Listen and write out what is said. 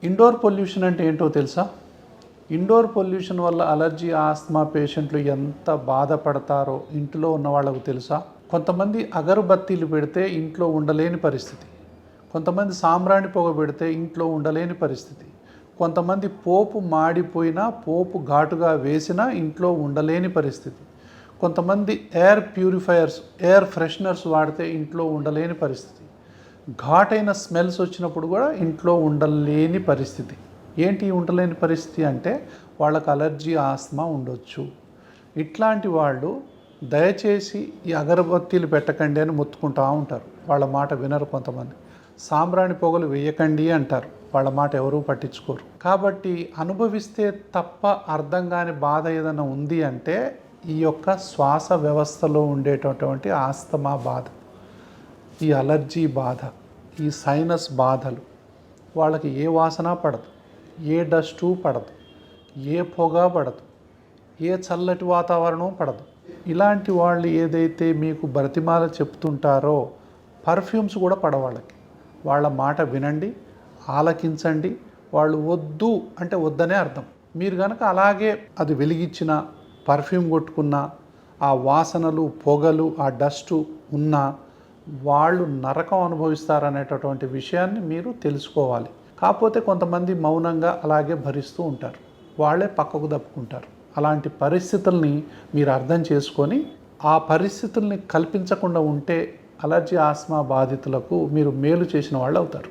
Indoor pollution అంటే ఏంటో తెలుసా? ఇండోర్ పొల్యూషన్ వల్ల అలర్జీ ఆస్తమా పేషెంట్లు ఎంత బాధపడతారో ఇంట్లో ఉన్న వాళ్ళకు తెలుసా? కొంతమంది అగరబత్తీలు పెడితే ఇంట్లో ఉండలేని పరిస్థితి, కొంతమంది సాంబ్రాణి పొగ పెడితే ఇంట్లో ఉండలేని పరిస్థితి, కొంతమంది పోపు మాడిపోయినా పోపు ఘాటుగా వేసినా ఇంట్లో ఉండలేని పరిస్థితి, కొంతమంది ఎయిర్ ప్యూరిఫైయర్స్ ఎయిర్ ఫ్రెషనర్స్ వాడితే ఇంట్లో ఉండలేని పరిస్థితి, ఘాటైన స్మెల్స్ వచ్చినప్పుడు కూడా ఇంట్లో ఉండలేని పరిస్థితి. ఏంటి ఉండలేని పరిస్థితి అంటే వాళ్ళకి అలర్జీ ఆస్తమా ఉండొచ్చు. ఇట్లాంటి వాళ్ళు దయచేసి ఈ అగరబత్తీలు పెట్టకండి అని మొత్తుకుంటూ ఉంటారు, వాళ్ళ మాట వినరు. కొంతమంది సాంబ్రాణి పొగలు వేయకండి అంటారు, వాళ్ళ మాట ఎవరూ పట్టించుకోరు. కాబట్టి అనుభవిస్తే తప్ప అర్థం కాని బాధ ఏదైనా ఉంది అంటే ఈ యొక్క శ్వాస వ్యవస్థలో ఉండేటటువంటి ఆస్తమా బాధ, ఈ అలర్జీ బాధ, ఈ సైనస్ బాధలు. వాళ్ళకి ఏ వాసన పడదు, ఏ డస్టు పడదు, ఏ పొగ పడదు, ఏ చల్లటి వాతావరణం పడదు. ఇలాంటి వాళ్ళు ఏదైతే మీకు బ్రతిమాల చెప్తుంటారో పర్ఫ్యూమ్స్ కూడా పడవాళ్ళకి. వాళ్ళ మాట వినండి, ఆలకించండి. వాళ్ళు వద్దు అంటే వద్దనే అర్థం. మీరు కనుక అలాగే అది వెలిగించిన పర్ఫ్యూమ్ కొట్టుకున్న ఆ వాసనలు పొగలు ఆ డస్టు ఉన్న వాళ్ళు నరకం అనుభవిస్తారనేటటువంటి విషయాన్ని మీరు తెలుసుకోవాలి. కాకపోతే కొంతమంది మౌనంగా అలాగే భరిస్తూ ఉంటారు, వాళ్ళే పక్కకు తప్పుకుంటారు. అలాంటి పరిస్థితుల్ని మీరు అర్థం చేసుకొని ఆ పరిస్థితుల్ని కల్పించకుండా ఉంటే అలర్జీ ఆస్మా బాధితులకు మీరు మేలు చేసిన వాళ్ళు అవుతారు.